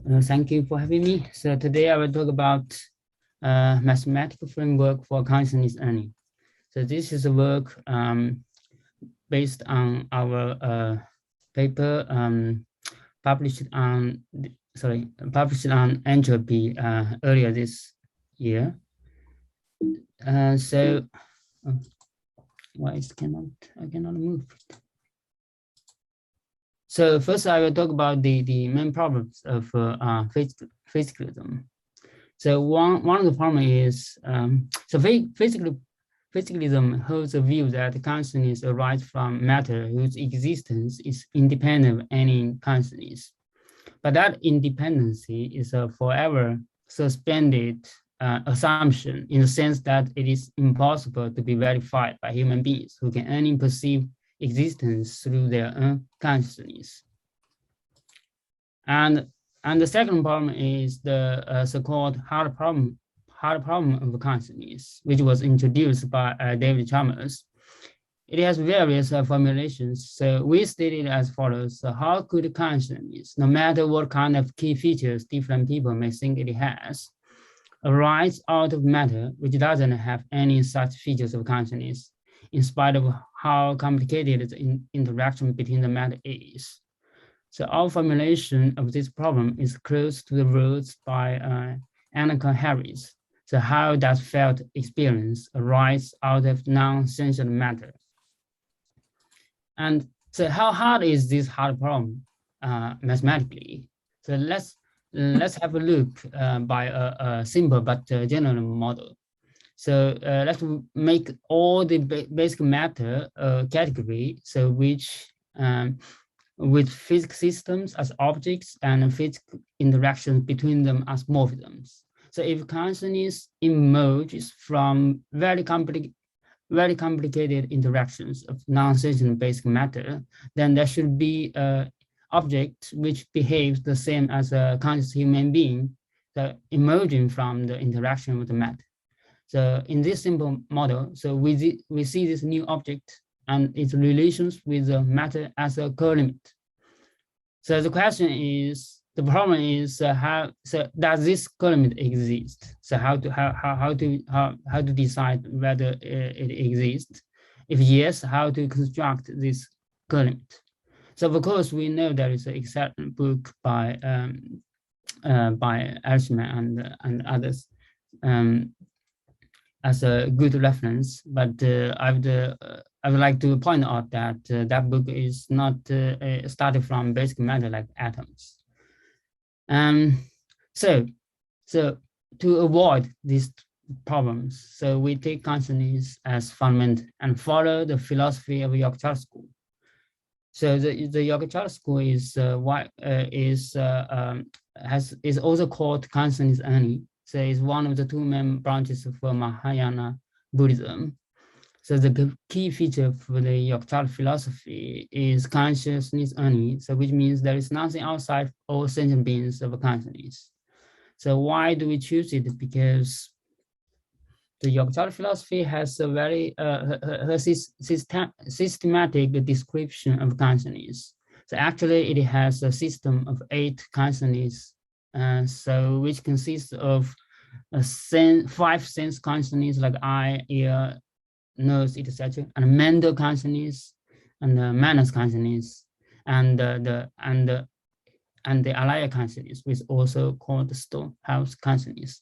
Thank you for having me. So today I will talk about mathematical framework for consciousness learning. So this is a work based on our paper published on entropy earlier this year. Why is I cannot move. So first I will talk about the main problems of physicalism. So one of the problems is, physicalism holds a view that consciousness arises from matter whose existence is independent of any consciousness. But that independency is a forever suspended assumption in the sense that it is impossible to be verified by human beings who can only perceive existence through their own consciousness. And the second problem is the so-called hard problem of consciousness, which was introduced by David Chalmers. It has various formulations. So we state it as follows. So how could consciousness, no matter what kind of key features different people may think it has, arise out of matter which doesn't have any such features of consciousness, in spite of how complicated the interaction between the matter is? So our formulation of this problem is close to the words by Annika Harris. So how does felt experience arise out of non-sentient matter? And so how hard is this hard problem mathematically? So let's have a look by a simple but general model. So let's make all the basic matter category, so which with physical systems as objects and physical interactions between them as morphisms. So if consciousness emerges from very complicated interactions of non-sentient basic matter, then there should be an object which behaves the same as a conscious human being, so emerging from the interaction with the matter. So in this simple model, so we see this new object and its relations with the matter as a colimit. So the problem is does this colimit exist? So how to decide whether it exists? If yes, how to construct this colimit? So of course we know there is an excellent book by Elshman and others as a good reference, but I would like to point out that that book is not started from basic matter like atoms. So to avoid these problems, so we take consciousness as fundamental and follow the philosophy of Yogacara school. So the Yogacara school is also called consciousness only. So it's one of the two main branches of Mahayana Buddhism. So the key feature for the Yogacara philosophy is consciousness only, so which means there is nothing outside all sentient beings of consciousness. So why do we choose it? Because the Yogacara philosophy has a very systematic description of consciousness. So actually it has a system of 8 consciousness, so which consists of 5 sense consciousness like eye, ear, nose, etc., and mental consciousness, and the manners consciousness, and the Alaya consciousness, which is also called the storehouse consciousness.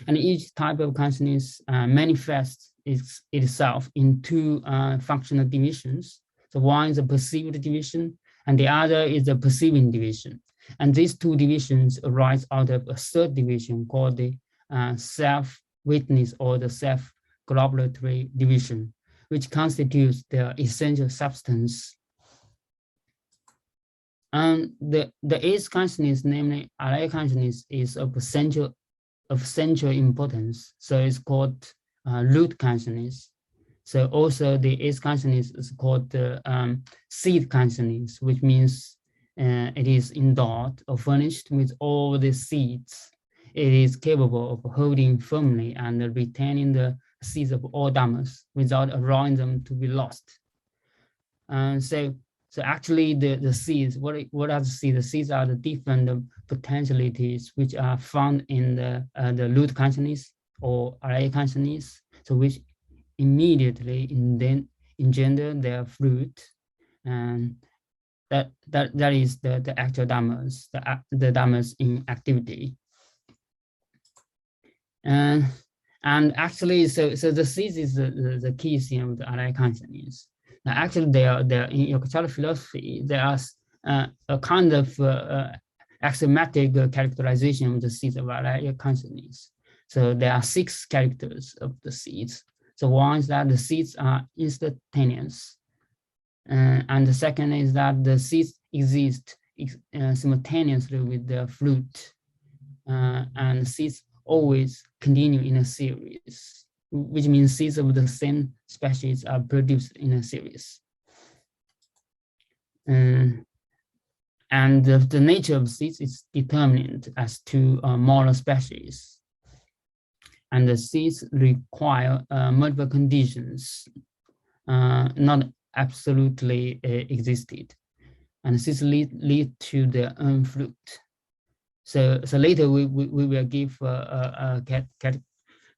And each type of consciousness manifests itself in 2 functional divisions. So one is a perceived division, and the other is a perceiving division. And these 2 divisions arise out of a third division called the self-witness or the self-corroboratory division, which constitutes the essential substance. And the 8th consciousness, namely Alaya consciousness, is of central importance. So it's called root consciousness. So also the 8th consciousness is called the seed consciousness, which means it is endowed or furnished with all the seeds. It is capable of holding firmly and retaining the seeds of all dhammas without allowing them to be lost. So So actually the seeds, what are the seeds? The seeds are the different potentialities which are found in the root consciousness or Alaya consciousness, so which immediately engender their fruit, and that is the actual dhammas, the dhammas in activity. And actually, so the seeds is the key thing of the Alaya consciousness. Now, actually, there in Yogacara philosophy, there are a kind of axiomatic characterization of the seeds of Alaya consciousness. So there are 6 characters of the seeds. So one is that the seeds are instantaneous. And the second is that the seeds exist simultaneously with the fruit. And seeds always continue in a series, which means seeds of the same species are produced in a series. And the nature of seeds is determined as to moral species. And the seeds require multiple conditions, not absolutely existed. And seeds lead to their own fruit. So later we will give a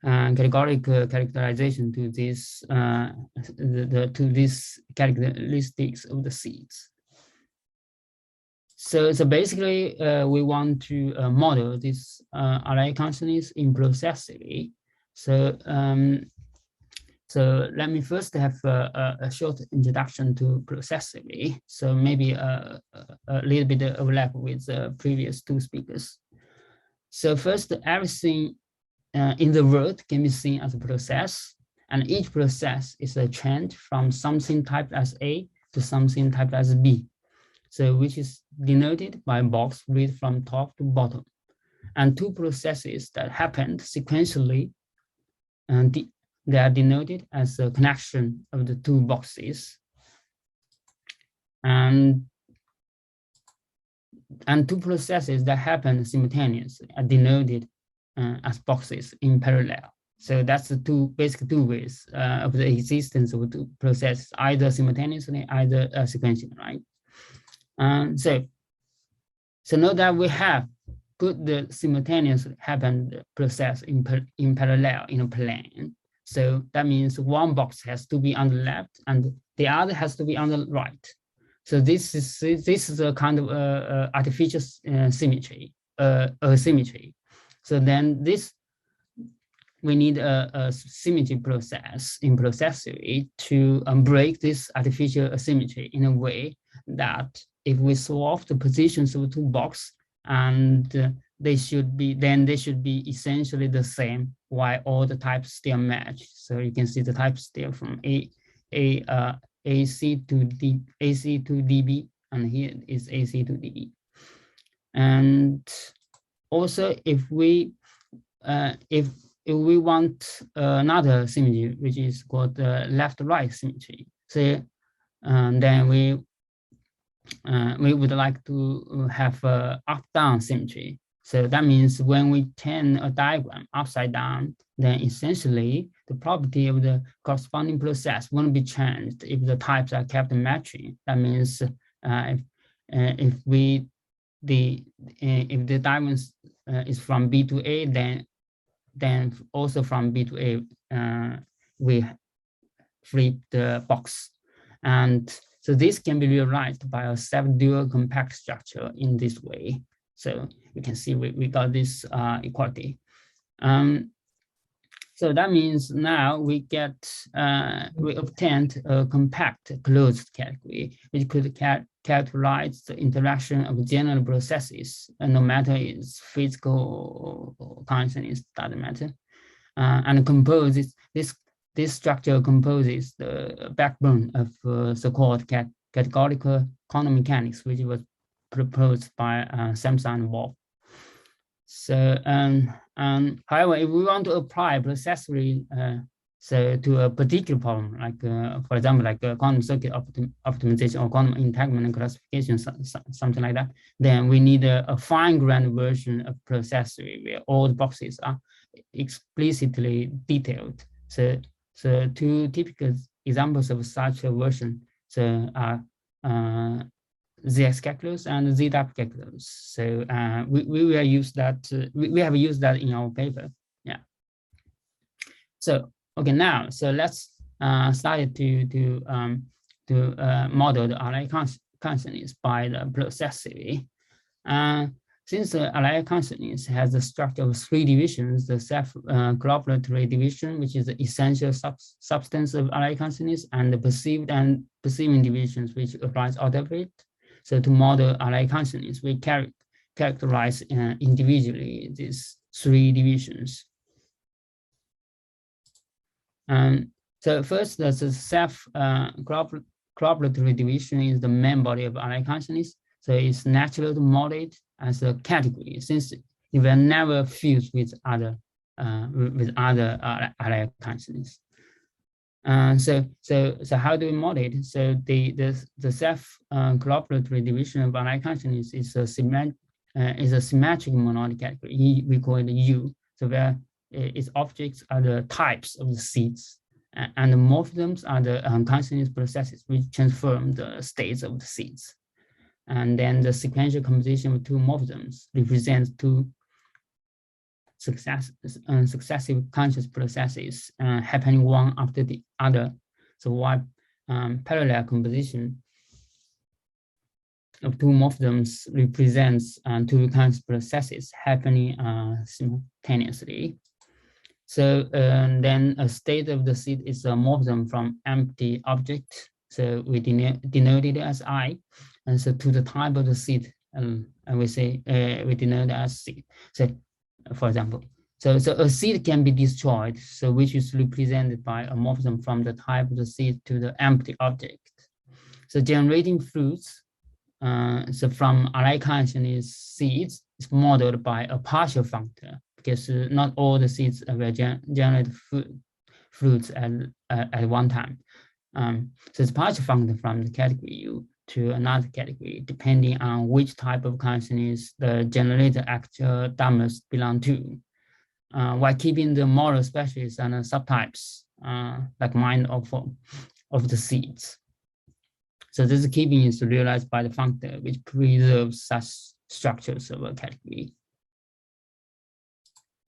categorical characterization to this to these characteristics of the seeds. So basically we want to model this Alaya consciousness in processively. So so let me first have a short introduction to processively. So maybe a little bit overlap with the previous 2 speakers. So first, everything in the world can be seen as a process, and each process is a change from something typed as A to something typed as B. So which is denoted by a box read from top to bottom. And 2 processes that happened sequentially, and they are denoted as a connection of the 2 boxes. And 2 processes that happen simultaneously are denoted as boxes in parallel. So that's the basic two ways of the existence of 2 processes, either simultaneously, either sequentially, right? So note that we have put the simultaneously happened process in parallel in a plane. So that means one box has to be on the left and the other has to be on the right. So this is a kind of artificial symmetry, asymmetry. So then we need a symmetry process in processively to break this artificial asymmetry in a way that if we swap the positions of 2 boxes, and they should be essentially the same while all the types still match. So you can see the types still from AC to DB, and here is AC to DB. And also, if we want another symmetry, which is called left-right symmetry, so then we would like to have up-down symmetry. So that means when we turn a diagram upside down, then essentially the property of the corresponding process won't be changed if the types are kept matching. That means if the diagram is from B to A, then also from B to A we flip the box. And so this can be realized by a self-dual compact structure in this way. So you can see we got this equality. So that means now we obtained a compact closed category, which could characterize the interaction of general processes, no matter it's physical or consciousness, doesn't matter, and composes this structure composes the backbone of so-called categorical quantum mechanics, which was proposed by Samson and Wolf. So, however, if we want to apply processually to a particular problem, like for example, like quantum circuit optimization or quantum entanglement classification, something like that, then we need a fine-grained version of processually where all the boxes are explicitly detailed. So 2 typical examples of such a version are ZX calculus and ZW calculus. So we will use that. We have used that in our paper. Yeah. So okay, now so let's start to model the Alaya consciousness by the processively. Since the Alaya consciousness has a structure of three divisions, the self-corroboratory division, which is the essential substance of Alaya consciousness, and the perceived and perceiving divisions, which applies out of it. So to model Alaya consciousness, we characterize individually these three divisions. So first, the self-corroboratory division is the main body of Alaya consciousness. So it's natural to model it as a category, since it will never fuse with other Alaya consciousness. So how do we model it? So the self-corroboratory division of Alaya consciousness is a symmetric monoidal category. We call it U. So where its objects are the types of the seeds, and the morphisms are the consciousness processes which transform the states of the seeds. And then the sequential composition of two morphisms represents two successive conscious processes happening one after the other. So while parallel composition of two morphisms represents two conscious processes happening simultaneously. So then a state of the seed is a morphism from empty object. So we denote it as I. And so to the type of the seed, and we say we denote as seed. So for example, so a seed can be destroyed, so which is represented by a morphism from the type of the seed to the empty object. So generating fruits, so from Alaya consciousness seeds is modeled by a partial functor, because not all the seeds will generate fruits at one time. So it's partial functor from the category U to another category, depending on which type of consciousness the generated actual dhammas belong to, while keeping the moral species and subtypes, like mind of the seeds. So this keeping is realized by the functor, which preserves such structures of a category.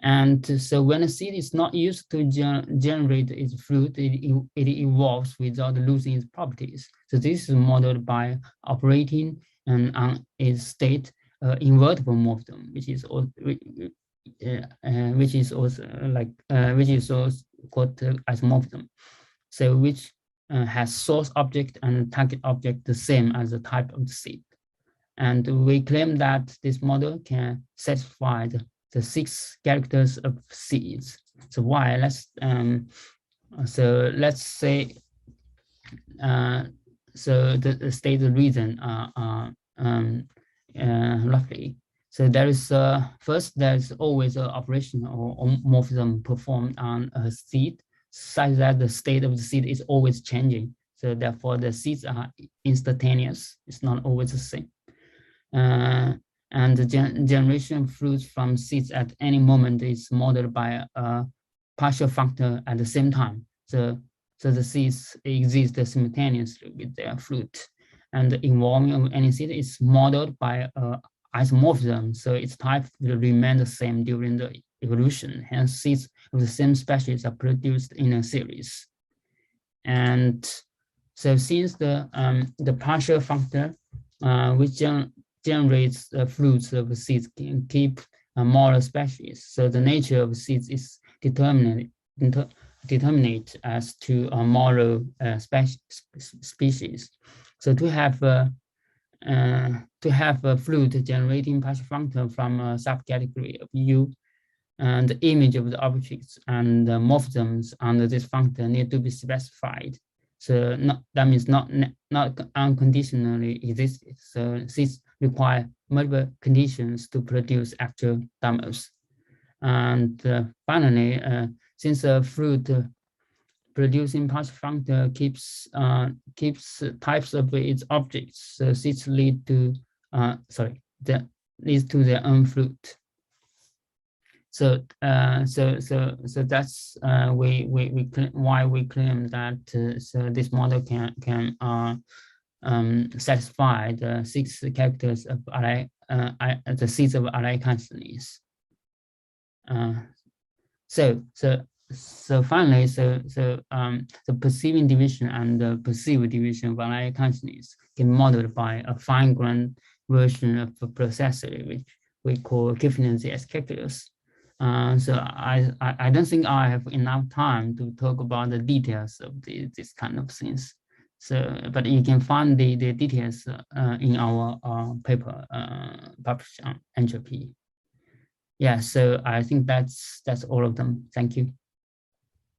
And so when a seed is not used to generate its fruit, it evolves without losing its properties. So this is modeled by operating on its state invertible morphism, which is also called as morphism. So which has source object and target object the same as the type of the seed. And we claim that this model can satisfy the 6 characters of seeds. So why? Let's say so the state the reason roughly. So there is first there is always an operation or morphism performed on a seed, such that the state of the seed is always changing. So therefore the seeds are instantaneous. It's not always the same. And the generation of fruits from seeds at any moment is modeled by a partial functor at the same time. So the seeds exist simultaneously with their fruit. And the involving of any seed is modeled by isomorphism, so its type will remain the same during the evolution. Hence, seeds of the same species are produced in a series. And so since the partial functor, which generates the fruits of seeds, can keep moral species. So the nature of seeds is determinate as to a moral species. So to have a fruit generating partial functor from a subcategory of U, and the image of the objects and the morphisms under this functor need to be specified. So that means not unconditionally existed. So seeds require multiple conditions to produce actual dhammas. And finally, since a fruit producing partial functor keeps types of its objects, so seeds leads to their own fruit. So that's why we claim that so this model can satisfy the 6 characters of the seeds of Alaya consciousness. So finally, the perceiving division and the perceived division of Alaya consciousness can be modeled by a fine-grained version of the processor, which we call equivalency as calculus. So I don't think I have enough time to talk about the details of this kind of things. So, but you can find the details in our paper published on entropy. Yeah, so I think that's all of them. Thank you.